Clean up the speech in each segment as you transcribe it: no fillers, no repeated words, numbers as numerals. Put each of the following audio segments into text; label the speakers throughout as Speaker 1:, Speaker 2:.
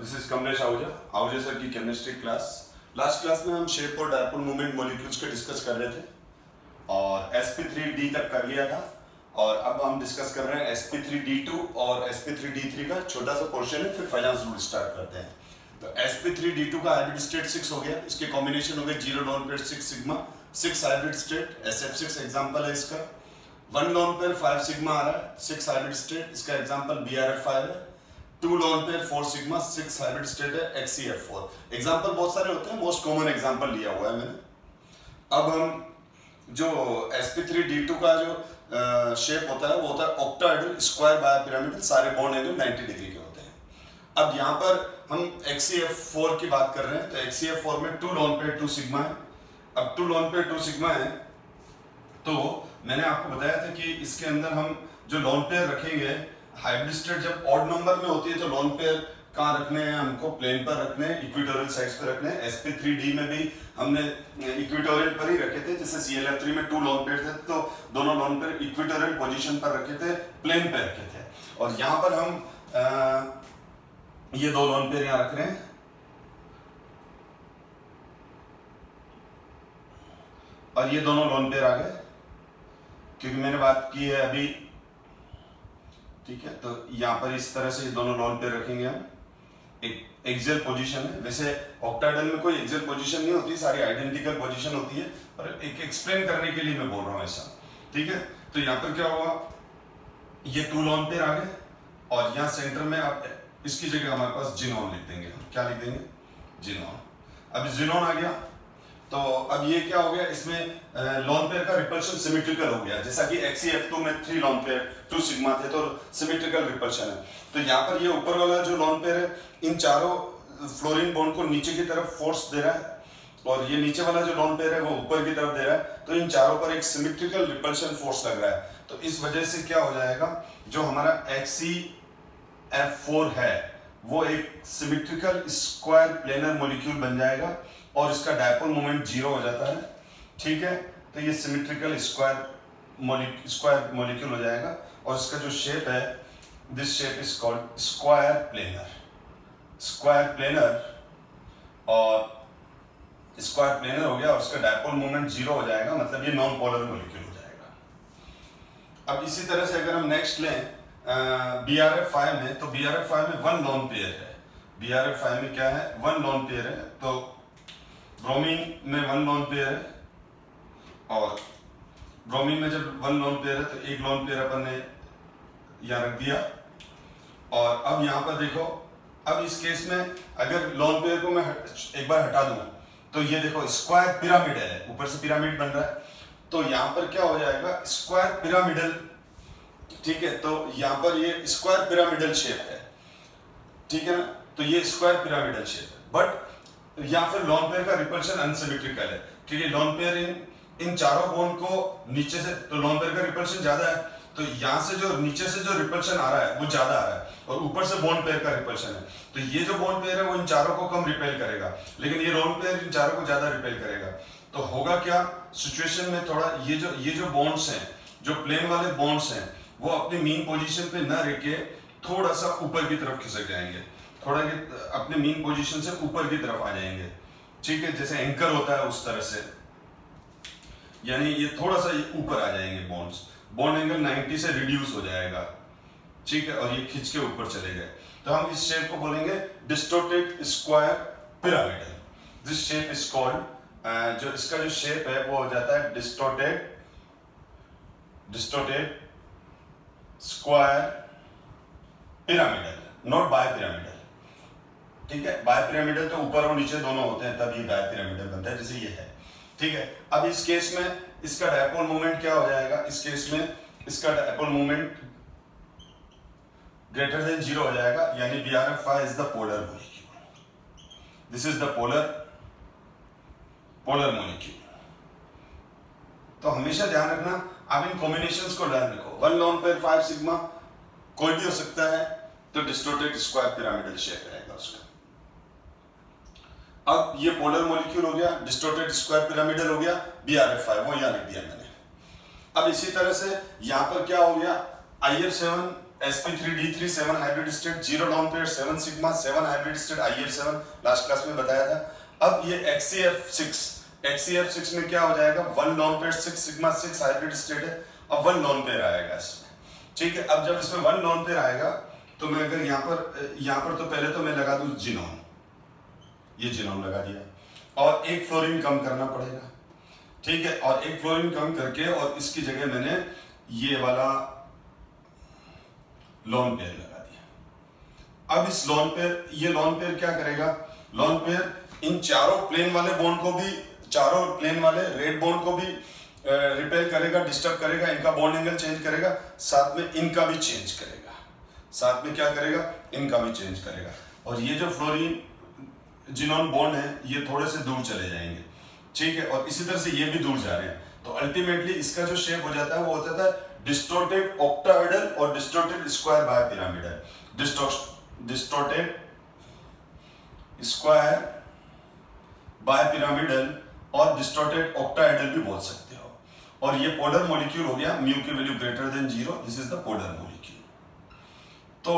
Speaker 1: This is Kamlesh Ahuja, Ahuja sir की chemistry class. Last class में हम शेप और डायपोल मोमेंट मॉलिक्यूल्स को डिस्कस कर रहे थे और sp3d तक कर लिया था और अब हम डिस्कस कर रहे हैं sp3d2 और sp3d3 का छोटा सा पोर्शन है, फिर फाइनेंस रूल स्टार्ट करते हैं। तो sp3d2 का हाइब्रिड स्टेट 6 हो गया, इसके कॉम्बिनेशन हो गए 0 lone pair 6 sigma, 6 hybrid state SF6 example है इसका। 1 लॉन पेयर 5 सिग्मा आ रहा है, 6 हाइब्रिड स्टेट, इसका एग्जांपल BRF5 है। 2 lone pair 4 sigma, 6 hybrid state है XCF4। एग्जांपल बहुत सारे होते हैं, मोस्ट कॉमन एग्जांपल लिया हुआ है मैंने। अब हम जो sp3d2 का जो शेप होता है वो होता है ऑक्टाहेड्रल स्क्वायर बायपिरामिडल, सारे बॉन्ड एंगल 90 डिग्री के होते हैं। अब यहाँ पर हम XCF4 की बात कर रहे हैं, तो XCF4 में 2 लॉन पेयर 2 सिग्मा है। अब 2 लॉन पेयर 2 सिग्मा है तो मैंने आपको बताया था कि इसके अंदर हम जो लॉन पेयर रखेंगे, हाइब्रिड स्टेट जब ऑड नंबर में होती है तो लॉन पेयर कहाँ रखने हैं, हमको प्लेन पर रखने हैं, इक्वेटोरियल साइड्स पर रखने हैं। sp3d में भी हमने इक्वेटोरियल पर ही रखे थे, जैसे ClF3 में 2 लॉन पेयर थे तो दोनोदोनों पेयर इक्वेटोरियल पोजीशन पर रखे थे, प्लेन पे रखे थे। और यहाँ पर हम ये 2 लॉन पेयर यहाँ रख रहे हैं और ये दोनों लॉन पेयर आ गए, क्योंकि मैंने बात की है अभी, ठीक है। तो यहाँ पर इस तरह से ये दोनों लॉन पेयर रखेंगे हम। एक एक्सियल पोजीशन है, वैसे ऑक्टाहेड्रल में कोई एक्सियल पोजीशन नहीं होती, सारी आइडेंटिकल पोजीशन होती है, पर एक एक्सप्लेन करने के लिए मैं बोल रहा हूँ ऐसा, ठीक है। तो यहाँ पर क्या हुआ, ये 2 लॉन पेयर आ गए और यहाँ सेंटर में आप इसकी जगह हमारे पास जिनोन लिख देंगे। क्या लिख देंगे? जिनोन। अब जिनोन आ गया तो अब ये क्या हो गया, इसमें लॉन पेयर का रिपल्शन सिमेट्रिकल हो गया, जैसा कि XCF2 में 3 लॉन पेयर 2 सिग्मा थे तो सिमेट्रिकल रिपल्शन है। तो यहाँ पर ये ऊपर वाला जो लॉन पेयर है इन चारों फ्लोरीन बॉन्ड को नीचे की तरफ फोर्स दे रहा है और ये नीचे वाला जो लॉन पेयर है वो ऊपर की तरफ दे रहा है, तो इन चारों पर एक सिमेट्रिकल रिपल्शन फोर्स लग रहा है। तो इस वजह से क्या हो जाएगा, जो हमारा XCF4 है वो एक सिमेट्रिकल स्क्वायर प्लेनर मॉलिक्यूल बन जाएगा और इसका डायपोल मोमेंट 0 हो जाता है, ठीक है। तो ये सिमेट्रिकल स्क्वायर मॉलिक्यूल हो जाएगा और इसका जो शेप है, this shape is called square planar. Square planar और स्क्वायर प्लेनर हो गया और उसका डायपोल मोमेंट 0 हो जाएगा, मतलब ये नॉन पोलर मॉलिक्यूल हो जाएगा। अब इसी तरह से अगर हम नेक्स्ट लें BRF5 में, तो BRF5 में 1 लॉन पेयर है। BRF5 में क्या है, 1 लॉन पेयर है। तो ब्रोमीन में 1 लॉन पेयर है और ब्रोमीन में जब 1 लॉन पेयर है तो 1 लॉन पेयर अपन ने यहाँ रख दिया। और अब यहाँ पर देखो, अब इस केस में अगर लॉन पेयर को मैं एक बार हटा दूं तो ये देखो स्क्वायर पिरामिड है, ऊपर से पिरामिड बन रहा है, तो यहाँ पर क्या हो जाएगा, स्क्वायर पिरामिडल, ठीक है। तो यहाँ पर ये स्क्वायर पिरामिडल शेप है, ठीक है ना। तो ये स्क्वायर पिरामिडल शेप है, बट या फिर लॉन पेयर का रिपल्शन अनसिमेट्रिकल है, क्योंकि लॉन पेयर इन चारों बॉन्ड को नीचे से, तो लॉन पेयर का रिपल्शन ज्यादा है, तो यहाँ से जो नीचे से जो रिपल्शन आ रहा है वो ज्यादा आ रहा है और ऊपर से बॉन्ड पेयर का रिपल्शन है, तो ये जो बॉन्ड पेयर है वो इन चारों को कम रिपेल करेगा, लेकिन ये लॉन पेयर इन चारों को ज्यादा रिपेल करेगा। तो होगा क्या सिचुएशन में, थोड़ा ये जो बॉन्ड्स हैं, जो प्लेन वाले बॉन्ड्स हैं, वो अपनी मीन पोजीशन पे न रह के थोड़ा सा ऊपर की तरफ खिसक जाएंगे, थोड़ा अपने मीन पोजीशन से ऊपर की तरफ आ जाएंगे, ठीक है। जैसे एंकर होता है उस तरह से, यानी ये थोड़ा सा ऊपर आ जाएंगे बॉन्ड्स, बॉन्ड एंगल 90 से रिड्यूस हो जाएगा, ठीक है, और ये खिंच के ऊपर चले गए। तो हम इस शेप को बोलेंगे distorted square pyramidal. This shape is called, जो इसका जो शेप है वो हो जाता है distorted square pyramidal, not bipyramidal, ठीक है। बायपिरामिडल तो ऊपर और नीचे दोनों होते हैं, तब ये बायपिरामिडल बनता है, जैसे ये है, ठीक है। अब इस केस में इसका डायपोल मोमेंट क्या हो जाएगा, इस केस में इसका डायपोल मोमेंट ग्रेटर देन 0 हो जाएगा, यानी BRF5 is the polar molecule. This is the polar molecule. तो हमेशा ध्यान रखना, आप इन कॉम्बिनेशंस को ध्यान रखो। 1 लॉन पेयर 5 सिग्मा कोई भी हो सकता है, तो डिस्टोर्टेड स्क्वायर पिरामिडल शेप रहेगा उसका। अब ये पोलर मॉलिक्यूल हो गया, डिस्टोर्टेड स्क्वायर पिरामिडल हो गया, BRF5 वो यहाँ लिख दिया मैंने। अब इसी तरह से यहाँ पर क्या हो गया, IF7 sp3d3 7 hybrid state, 0 lone pair 7 sigma, 7 hybrid state IF7 last class में बताया था। अब ये XCF6 में क्या हो जाएगा, 1 lone pair 6 sigma 6 hybrid state है, अब 1 लोन पेयर आएगा इसमें, ठीक है। अब जब इसमें 1 लोन पेयर आएगा तो मैं अगर यहाँ पर तो पहले तो मैं लगा दूं जिनोन, ये जिनोन लगा दिया और एक फ्लोरीन कम करना पड़ेगा, ठीक है। और एक फ्लोरीन कम करके और इसकी जगह मैंने ये वाला लोन पेयर लगा दिया। अब इस लोन पेयर, ये लोन पेयर क्या करेगा, लोन पेयर इन चारों प्लेन वाले बॉन्ड को भी, चारों प्लेन वाले रेड बॉन्ड को भी रिपेल करेगा, डिस्टर्ब करेगा, इनका बॉन्ड एंगल चेंज करेगा, साथ में इनका भी चेंज करेगा, साथ में क्या करेगा, इनका भी चेंज करेगा। और ये जो फ्लोरीन जिनोन बॉन्ड है ये थोड़े से दूर चले जाएंगे, ठीक है। और इसी तरह से ये भी दूर जा रहे हैं, तो अल्टीमेटली इसका जो शेप हो जाता है वो होता है डिस्टोर्टेड ऑक्टाहेड्रल और distorted square bipyramidal. Distorted square bipyramidal और डिस्टोर्टेड ऑक्टाहेड्रल भी बोल सकते हो। और ये पोलर मॉलिक्यूल हो गया, म्यू की value greater than 0, this is the polar molecule. तो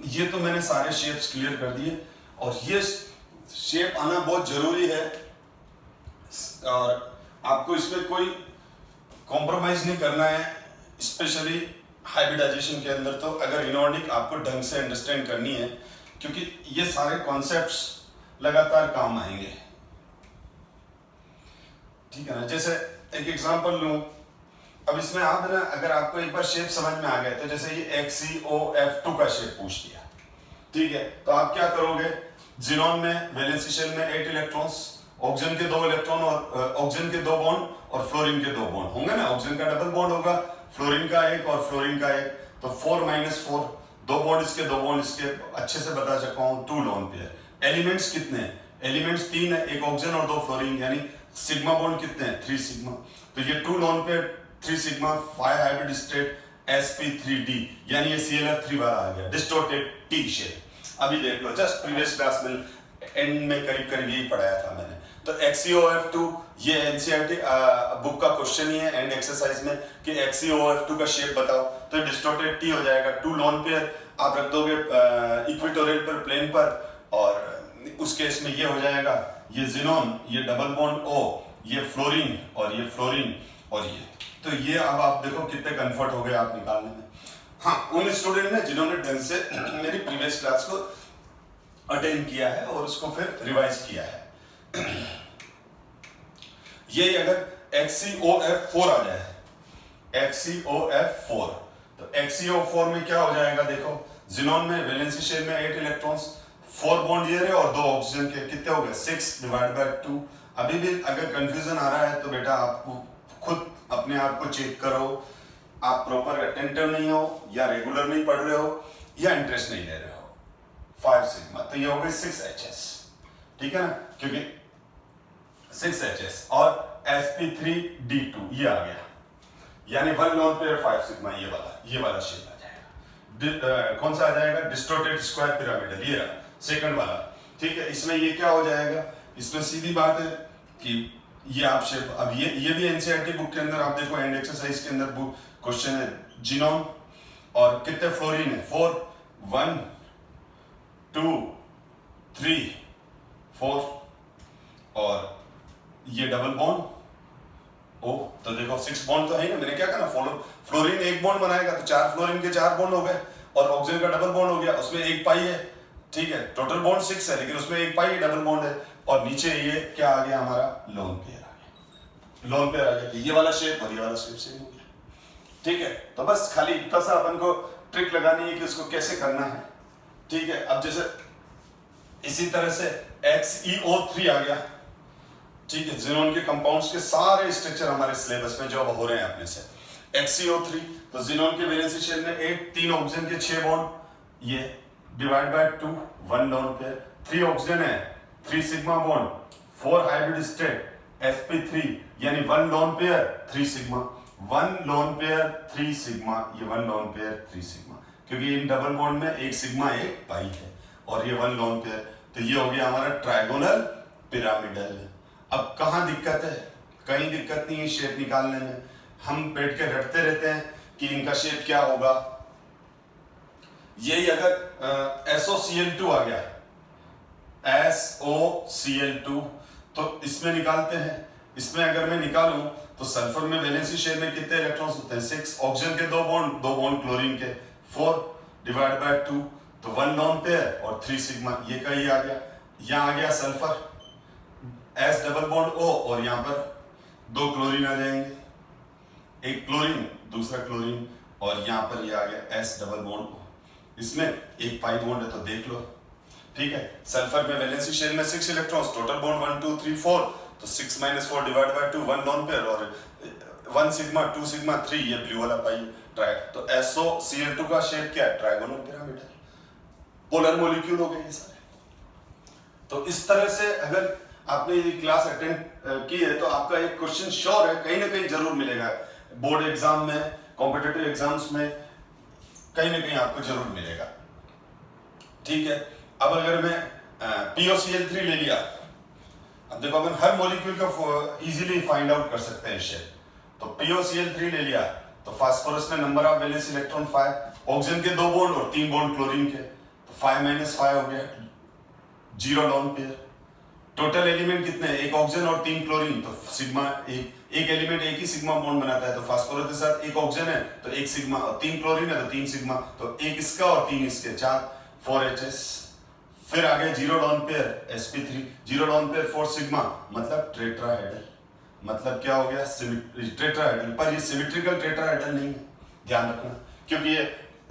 Speaker 1: ये तो मैंने सारे शेप्स क्लियर कर दिए, और ये शेप आना बहुत जरूरी है, और आपको इसमें कोई कॉम्प्रोमाइज नहीं करना है, स्पेशली हाइब्रिडाइजेशन के अंदर। तो अगर इनऑर्गेनिक आपको ढंग से अंडरस्टैंड करनी है, क्योंकि ये सारे कॉन्सेप्ट्स लगातार काम आएंगे, ठीक है ना। जैसे एक एग्जांपल लूं, अब इसमें आप ना, अगर आपको एक बार शेप समझ में आ गया, तो जैसे ये XeOF2 का शेप पूछ दिया, ठीक है, तो आप क्या करोगे, जिनोन में वैलेंसी शेल में 8 इलेक्ट्रॉन्स, ऑक्सीजन के 2 इलेक्ट्रॉन और ऑक्सीजन के 2 बॉन्ड और फ्लोरीन के 2 बॉन्ड होंगे ना, ऑक्सीजन का डबल बॉन्ड होगा, फ्लोरीन का 1 और फ्लोरीन का 1, तो 4 - 4, 2 बॉन्ड इसके 2 बॉन्ड इसके, अच्छे से बता चुका हूं, 2 लोन पेयर। एलिमेंट्स कितने हैं, एलिमेंट्स 3 है, 1 ऑक्सीजन और 2 फ्लोरीन, यानी सिग्मा बॉन्ड कितने हैं, 3 सिग्मा। तो ये 2 lone pair 3 sigma 5 hybrid state sp3d, यानी ये ClF3 वाला आ गया, डिस्टोर्टेड टी शेप। अभी देख लो, जस्ट प्रीवियस क्लास में एंड में करीब करीब यही पढ़ाया था मैंने। तो XeOF2 ये NCERT बुक का क्वेश्चन ही है एंड एक्सरसाइज में कि XeOF2 का शेप बताओ, तो डिस्टोर्टेड टी हो जाएगा। 2 लोन पेयर आप रख दोगे इक्वेटोरियल पर, प्लेन पर, और उस केस में ये हो जाएगा, ये जिनोन, ये डबल बॉन्ड O, ये फ्लोरीन और ये फ्लोरीन और ये। तो ये अब आप देखो कितने कंफर्ट हो गए आप निकालने में। हाँ, उन स्टूडेंट ने जिन्होंने ढंग से मेरी प्रीवियस क्लास को अटेंड किया है और उसको फिर रिवाइज किया है। ये अगर XeOF4 आ जाए, XeOF4, तो XeO4 में क्या हो जाएगा, देखो जिनोन में वैलेंसी शेल में 8 इलेक्ट्रॉन्स, 4 बॉन्ड ये रहे और 2 ऑक्सीजन के, कितने हो गए, 6/2। अभी भी अगर कंफ्यूजन आ रहा है तो बेटा आपको खुद अपने आप को चेक करो, आप प्रॉपर अटेंटिव नहीं हो, या रेगुलर नहीं पढ़ रहे हो, या इंटरेस्ट नहीं ले रहे हो। 5 सिग्मा, तो ये हो गए 6HS, ठीक है ना, क्योंकि 6HS और sp3d2 ये आ गया, यानी 1 लोन पेयर 5 सिग्मा, ये वाला शेप आ जाएगा। कौन सा आ जाएगा, डिस्टोर्टेड स्क्वायर पिरामिडल, ये रहा सेकंड वाला, ठीक है। इसमें ये क्या हो जाएगा, इसमें सीधी बात है कि ये आप शेप, अब ये भी NCERT बुक के अंदर आप देखो, एंड एक्सरसाइज के अंदर बुक क्वेश्चन है, जिनोन और कितने फ्लोरीन है, 4, 1 2 3 4, और ये डबल बॉन्ड O, तो देखो 6 बॉन्ड तो है ना, मैंने क्या कहा, फ्लोरीन 1 बॉन्ड बनाएगा तो 4 फ्लोरीन के 4 बॉन्ड हो गए, और ऑक्सीजन का डबल बॉन्ड हो गया, उसमें 1 पाई है, ठीक है। टोटल बॉन्ड 6 है, लेकिन उसमें 1 पाई डबल बॉन्ड है, और नीचे ये क्या आ गया, हमारा लोन पेयर आ गया, लोन पेयर आ गया। तो ये वाला शेप और ये वाला शेप सेम हो गया, ठीक है। तो बस खाली इतना सा अपन को ट्रिक लगानी है कि उसको कैसे करना है, ठीक है। अब जैसे इसी तरह से XeO3 आ गया, ठीक है, जिनोन के कंपाउंड्स के सारे स्ट्रक्चर हमारे सिलेबस में जो अब हो रहे हैं अपने से। XeO3, तो जिनोन के वैलेंसी शेल में 8, 3 ऑक्सीजन के 6 बॉन्ड, ये /2, 1 लोन पेयर, 3 ऑक्सीजन है, 3 sigma bond, 4 hybrid state, sp3, यानी 1 lone pair 3 sigma, 1 lone pair 3 sigma, ये 1 लोन पेयर 3 सिग्मा, क्योंकि इन डबल बॉन्ड में 1 सिग्मा 1 पाई है, और ये 1 लोन पेयर, तो ये हो गया हमारा ट्रायगोनल पिरामिडल। अब कहाँ दिक्कत है, कहीं दिक्कत नहीं है शेप निकालने में, हम बैठ के रटते रहते हैं कि इनका शेप क्या होगा, यही अगर SOCl2 आ गया, SOCl2, तो इसमें निकालते हैं। इसमें अगर मैं निकालूं तो सल्फर में वैलेंसी शेयर में कितने इलेक्ट्रॉन्स होते हैं? 6। ऑक्सीजन के 2 बॉन्ड क्लोरीन के 4 डिवाइड बाय 2, तो 1 लॉन पेयर और 3 सिग्मा, ये का ही आ गया। यहाँ आ गया sulphur, S double bond O, और यहाँ पर 2 क्लोरीन आ जाएंगे, एक क्लोरीन दूसरा क्लोरीन, और यहाँ पर ये आ गया S डबल बॉन्ड O। इसमें एक पाई बॉन्ड है तो देख लो, ठीक है। सल्फर में वैलेंसी शेल में 6 इलेक्ट्रॉन्स, टोटल बॉन्ड 1 2 3 4, तो 6 - 4 डिवाइड बाय 2, 1 लॉन पेयर और 1 सिग्मा 2 सिग्मा 3, ये ब्लू वाला पाई ट्राई। तो SOCl2 का शेप क्या है? ट्रायगोनल पिरामिड, पोलर मॉलिक्यूल हो गए ये सारे। तो इस तरह से अगर आपने ये क्लास अटेंड की है तो आपका एक क्वेश्चन श्योर है, कहीं ना कहीं जरूर मिलेगा बोर्ड एग्जाम में, कॉम्पिटिटिव एग्जाम्स में, कहीं ना कहीं आपको जरूर मिलेगा, ठीक है। अब अगर मैं POCl3 ले लिया, अब देखो अपन हर मॉलिक्यूल का इजीली फाइंड आउट कर सकते हैं शेप। तो POCl3 ले लिया तो फास्फोरस में number of valence electron 5, oxygen के 2 बॉन्ड और 3 बॉन्ड क्लोरीन के, तो 5 - 5 हो गया, 0 लॉन पेयर। टोटल एलिमेंट कितने हैं? एक ऑक्सीजन और 3 क्लोरीन, तो सिग्मा एक एलिमेंट एक ही सिग्मा बॉन्ड बनाता है, तो फास्फोरस के साथ एक ऑक्सीजन है तो 1 सिग्मा, और 3 क्लोरीन है तो 3 सिग्मा, तो एक इसका और 3 इसके, 4 HS। फिर आ गया 0 lone pair sp3, 0 lone pair 4 sigma, मतलब टेट्राहेड्रल। मतलब क्या हो गया? टेट्राहेड्रल। पर ये सिमेट्रिकल टेट्राहेड्रल नहीं है, ध्यान रखना, क्योंकि ये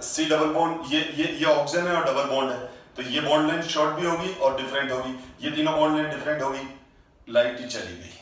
Speaker 1: C डबल बॉन्ड, ये ऑक्सीजन है और डबल बॉन्ड है, तो ये बॉन्ड लेंथ शॉर्ट भी होगी और डिफरेंट होगी, ये तीनों बॉन्ड लेंथ डिफरेंट होगी, लाइट ही चली गई।